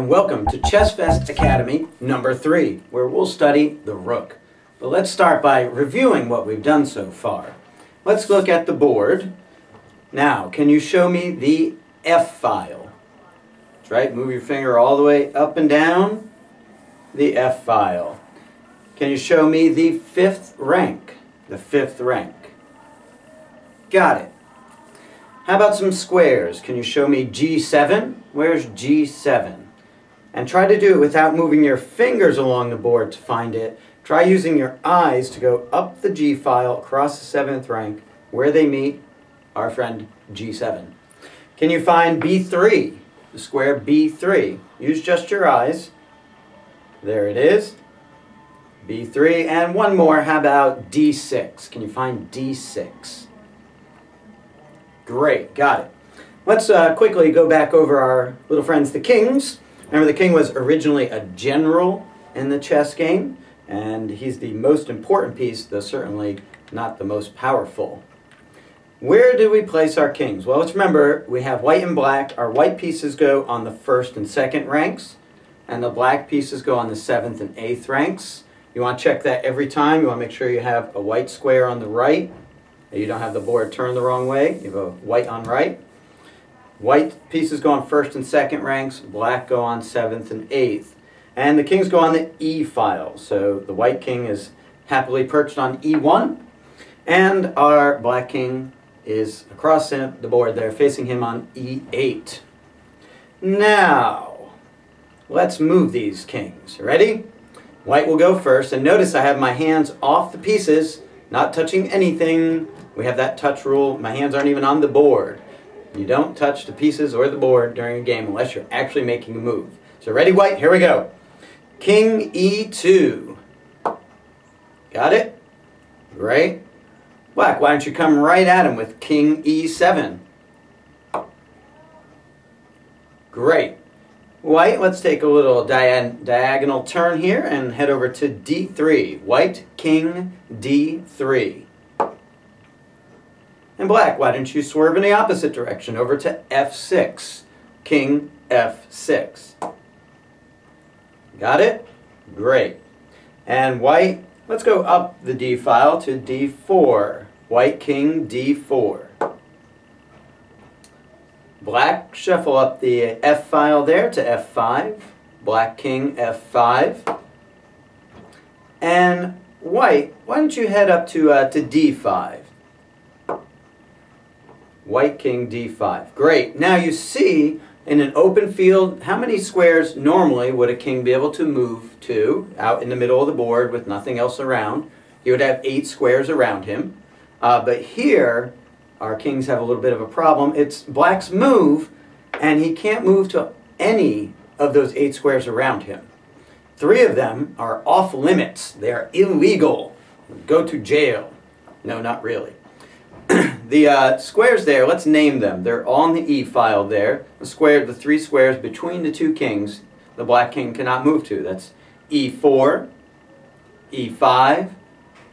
and welcome to ChessFest Academy number 3, where we'll study the Rook. But let's start by reviewing what we've done so far. Let's look at the board. Now, can you show me the F file? That's right, move your finger all the way up and down. The F file. Can you show me the 5th rank? The 5th rank. Got it. How about some squares? Can you show me G7? Where's G7? And try to do it without moving your fingers along the board to find it. Try using your eyes to go up the G file across the 7th rank where they meet our friend G7. Can you find B3? The square B3. Use just your eyes. There it is. B3. And one more. How about D6? Can you find D6? Great, got it. Let's quickly go back over our little friends, the kings. Remember, the king was originally a general in the chess game, and he's the most important piece, though certainly not the most powerful. Where do we place our kings? Well, let's remember, we have white and black. Our white pieces go on the 1st and 2nd ranks, and the black pieces go on the 7th and 8th ranks. You want to check that every time. You want to make sure you have a white square on the right. You don't have the board turned the wrong way. You have a white on right. White pieces go on 1st and 2nd ranks. Black go on 7th and 8th. And the kings go on the E file. So the white king is happily perched on E1. And our black king is across the board there, facing him on E8. Now, let's move these kings. Ready? White will go first. And notice I have my hands off the pieces, not touching anything. We have that touch rule. My hands aren't even on the board. You don't touch the pieces or the board during a game unless you're actually making a move. So ready, white? Here we go. King E2. Got it? Great. Black, why don't you come right at him with King E7? Great. White, let's take a little diagonal turn here and head over to D3. White, King D3. And black, why don't you swerve in the opposite direction over to F6. King F6. Got it? Great. And white, let's go up the D file to D4. White, King D4. Black, shuffle up the F file there to F5. Black, King F5. And white, why don't you head up to D5. White, King D5. Great. Now you see in an open field, how many squares normally would a king be able to move to out in the middle of the board with nothing else around? He would have 8 squares around him. But here, our kings have a little bit of a problem. It's black's move, and he can't move to any of those 8 squares around him. 3 of them are off limits. They are illegal. Go to jail. No, not really. The squares there, let's name them. They're on the E file there. The 3 squares between the 2 kings, the black king cannot move to. That's E4, E5,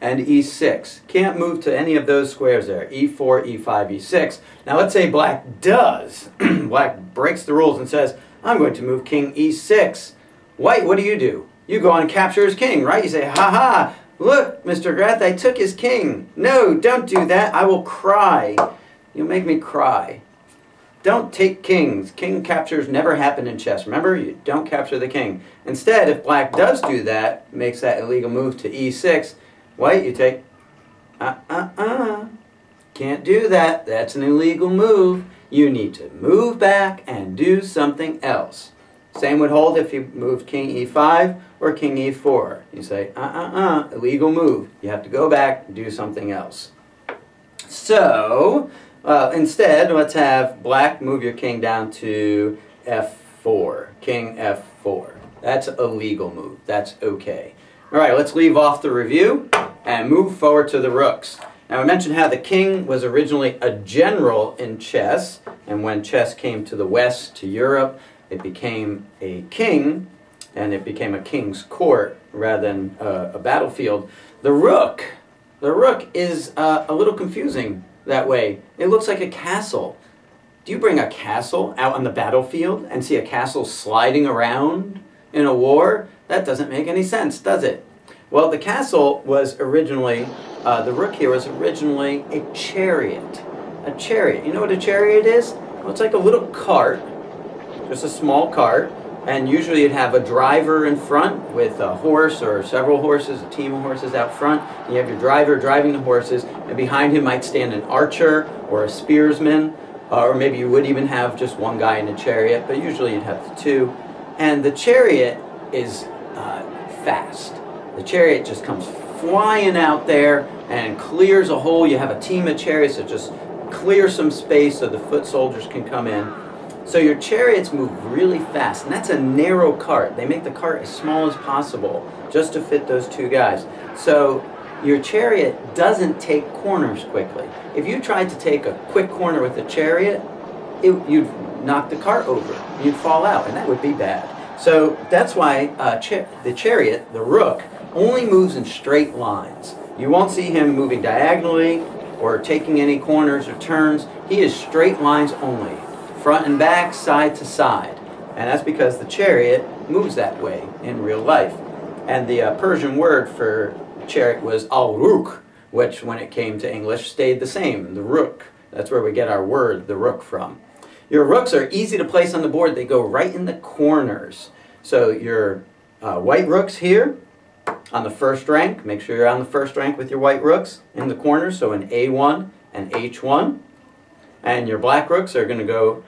and E6. Can't move to any of those squares there. E4, E5, E6. Now let's say black does. Black breaks the rules and says, I'm going to move King E6. White, what do? You go on and capture his king, right? You say, ha ha. Look, Mr. Grath, I took his king. No, don't do that. I will cry. You'll make me cry. Don't take kings. King captures never happen in chess. Remember, you don't capture the king. Instead, if black does do that, makes that illegal move to E6, white, you take, Can't do that. That's an illegal move. You need to move back and do something else. Same would hold if you moved King E5 or King E4. You say, illegal move. You have to go back and do something else. So, instead, let's have black move your king down to F4. King F4. That's a legal move. That's okay. All right, let's leave off the review and move forward to the rooks. Now, I mentioned how the king was originally a general in chess, and when chess came to the West, to Europe, it became a king, and it became a king's court rather than a battlefield. The rook is a little confusing that way. It looks like a castle. Do you bring a castle out on the battlefield and see a castle sliding around in a war? That doesn't make any sense, does it? Well, the castle was originally, the rook here was originally a chariot. A chariot. You know what a chariot is? Well, it's like a little cart, just a small cart, and usually you'd have a driver in front with a horse or several horses, a team of horses out front. And you have your driver driving the horses, and behind him might stand an archer or a spearsman, or maybe you would even have just one guy in a chariot, but usually you'd have two. And the chariot is fast. The chariot just comes flying out there and clears a hole. You have a team of chariots that just clear some space so the foot soldiers can come in. So your chariots move really fast, and that's a narrow cart. They make the cart as small as possible just to fit those two guys. So your chariot doesn't take corners quickly. If you tried to take a quick corner with the chariot, you'd knock the cart over. You'd fall out, and that would be bad. So that's why the chariot, the rook, only moves in straight lines. You won't see him moving diagonally or taking any corners or turns. He is straight lines only, front and back, side to side. And that's because the chariot moves that way in real life. And the Persian word for chariot was al-Rook, which when it came to English stayed the same, the rook. That's where we get our word, the rook, from. Your rooks are easy to place on the board. They go right in the corners. So your white rooks here on the first rank, make sure you're on the first rank with your white rooks in the corners, so in A1 and H1. And your black rooks are going to go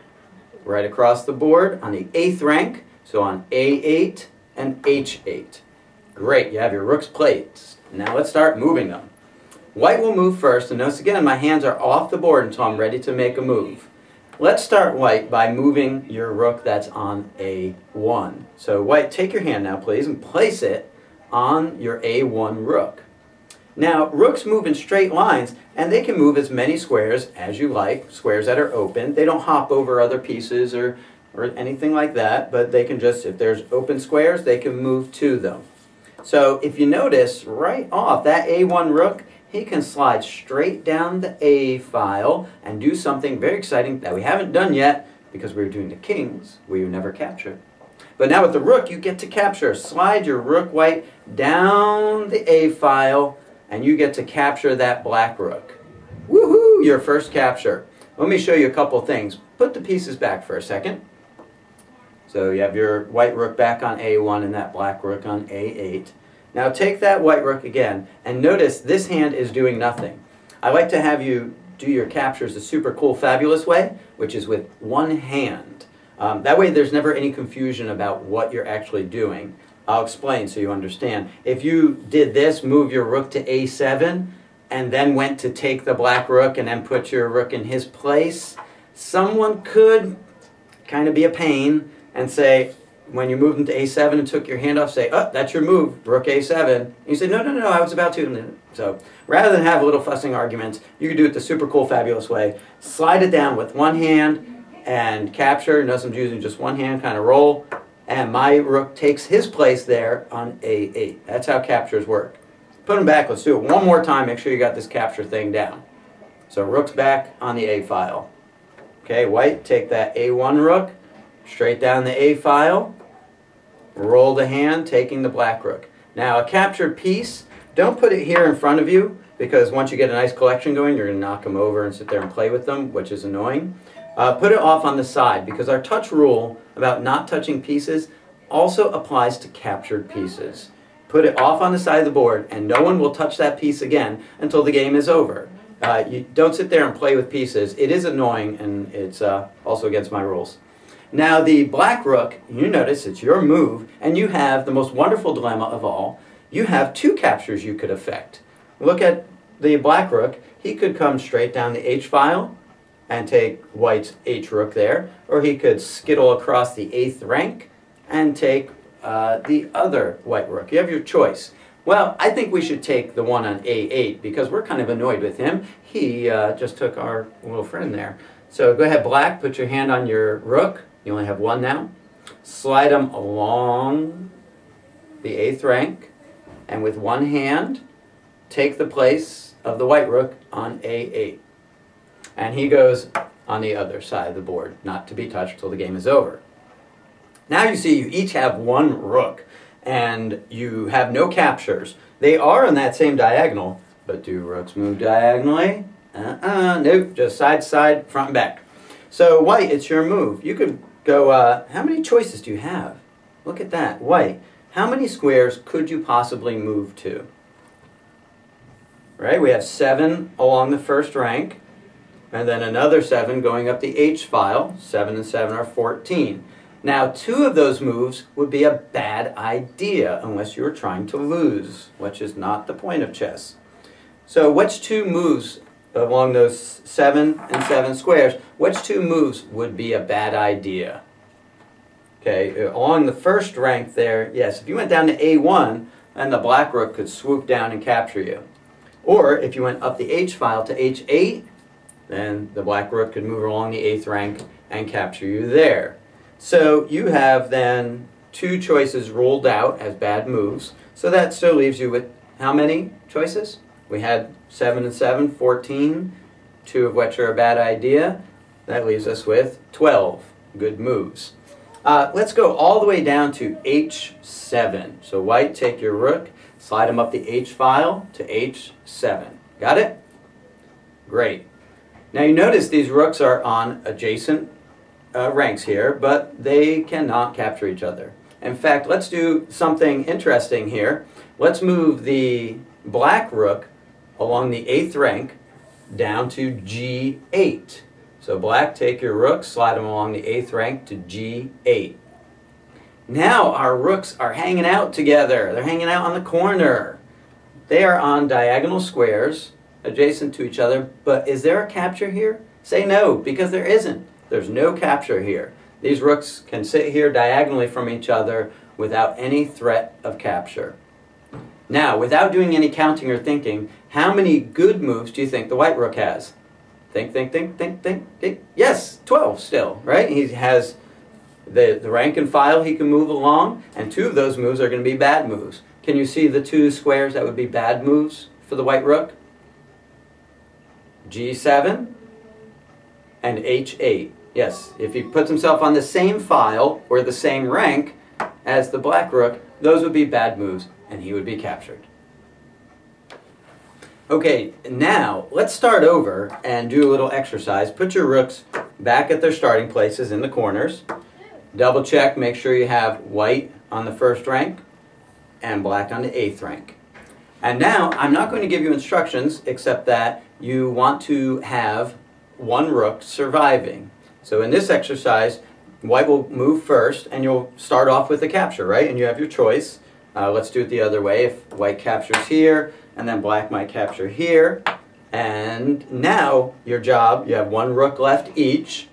right across the board on the 8th rank, so on A8 and H8. Great, you have your rooks placed. Now let's start moving them. White will move first, and notice again my hands are off the board until I'm ready to make a move. Let's start white by moving your rook that's on A1. So white, take your hand now please and place it on your A1 rook. Now rooks move in straight lines, and they can move as many squares as you like, squares that are open. They don't hop over other pieces or anything like that, but they can just, if there's open squares, they can move to them. So if you notice right off that A1 rook, he can slide straight down the A file and do something very exciting that we haven't done yet because we were doing the kings, we never captured. But now with the rook, you get to capture. Slide your rook white down the A file, and you get to capture that black rook. Woohoo! Your first capture. Let me show you a couple things. Put the pieces back for a second. So you have your white rook back on A1 and that black rook on A8. Now take that white rook again, and notice this hand is doing nothing. I like to have you do your captures the super cool, fabulous way, which is with one hand. That way there's never any confusion about what you're actually doing. I'll explain so you understand. If you did this, move your rook to A7, and then went to take the black rook and then put your rook in his place, someone could kind of be a pain and say, when you moved into A7 and took your hand off, say, oh, that's your move, rook A7. And you say, no, no, no, I was about to. So rather than have a little fussing arguments, you can do it the super cool, fabulous way. Slide it down with one hand and capture. Notice I'm using just one hand, kind of roll. And my rook takes his place there on A8. That's how captures work. Put them back. Let's do it one more time. Make sure you got this capture thing down. So rook's back on the A file. Okay, white, take that A1 rook, straight down the A file. Roll the hand, taking the black rook. Now a captured piece, don't put it here in front of you, because once you get a nice collection going, you're going to knock them over and sit there and play with them, which is annoying. Put it off on the side, because our touch rule about not touching pieces also applies to captured pieces. Put it off on the side of the board, and no one will touch that piece again until the game is over. You don't sit there and play with pieces. It is annoying, and it's also against my rules. Now the black rook, you notice it's your move, and you have the most wonderful dilemma of all. You have two captures you could effect. Look at the black rook. He could come straight down the H file and take white's H rook there, or he could skittle across the 8th rank and take the other white rook. You have your choice. Well, I think we should take the one on A8 because we're kind of annoyed with him. He just took our little friend there. So go ahead, black, put your hand on your rook. You only have one now. Slide them along the 8th rank, and with one hand, take the place of the white rook on A8. And he goes on the other side of the board, not to be touched till the game is over. Now you see you each have one rook, and you have no captures. They are on that same diagonal, but do rooks move diagonally? Nope, just side to side, front and back. So white, it's your move. You could go, how many choices do you have? Look at that, white. How many squares could you possibly move to? Right, we have 7 along the first rank, and then another 7 going up the H file. 7 and 7 are 14. Now, 2 of those moves would be a bad idea unless you're trying to lose, which is not the point of chess. So which 2 moves along those 7 and 7 squares, which 2 moves would be a bad idea? Okay, along the first rank there, yes, if you went down to A1, then the black rook could swoop down and capture you. Or if you went up the H file to H8, then the black rook could move along the 8th rank and capture you there. So you have then 2 choices ruled out as bad moves. So that still leaves you with how many choices? We had 7 and 7, 14, 2 of which are a bad idea. That leaves us with 12 good moves. Let's go all the way down to H7. So white, take your rook, slide them up the H file to H7. Got it? Great. Now you notice these rooks are on adjacent ranks here, but they cannot capture each other. In fact, let's do something interesting here. Let's move the black rook along the 8th rank down to G8. So black, take your rook, slide them along the 8th rank to G8. Now our rooks are hanging out together. They're hanging out on the corner. They are on diagonal squares adjacent to each other, but is there a capture here? Say no, because there isn't. There's no capture here. These rooks can sit here diagonally from each other without any threat of capture. Now, without doing any counting or thinking, how many good moves do you think the white rook has? Think, think, think, think, think, think. Yes, 12 still, right? He has the rank and file he can move along, and 2 of those moves are going to be bad moves. Can you see the 2 squares that would be bad moves for the white rook? G7 and H8. Yes, if he puts himself on the same file or the same rank as the black rook, those would be bad moves, and he would be captured. Okay, now let's start over and do a little exercise. Put your rooks back at their starting places in the corners. Double check, make sure you have white on the first rank and black on the 8th rank. And now, I'm not going to give you instructions except that you want to have 1 rook surviving. So in this exercise, white will move first, and you'll start off with a capture, right? And you have your choice. Let's do it the other way. If white captures here, and then black might capture here. And now, your job, you have 1 rook left each,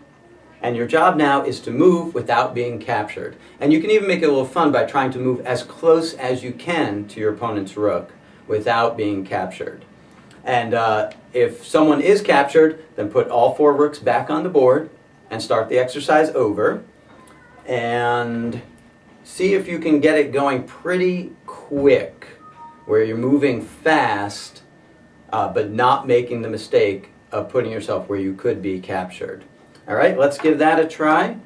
and your job now is to move without being captured. And you can even make it a little fun by trying to move as close as you can to your opponent's rook without being captured. And if someone is captured, then put all 4 rooks back on the board and start the exercise over. And see if you can get it going pretty quick, where you're moving fast, but not making the mistake of putting yourself where you could be captured. All right, let's give that a try.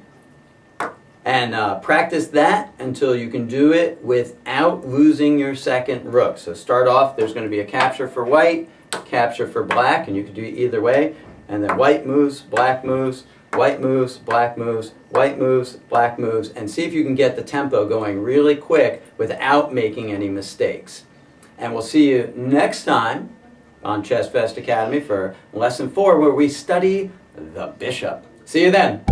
And practice that until you can do it without losing your second rook. So start off, there's going to be a capture for white, capture for black, and you can do it either way. And then white moves, black moves, white moves, black moves, white moves, black moves, and see if you can get the tempo going really quick without making any mistakes. And we'll see you next time on ChessFest Academy for Lesson 4, where we study the bishop. See you then.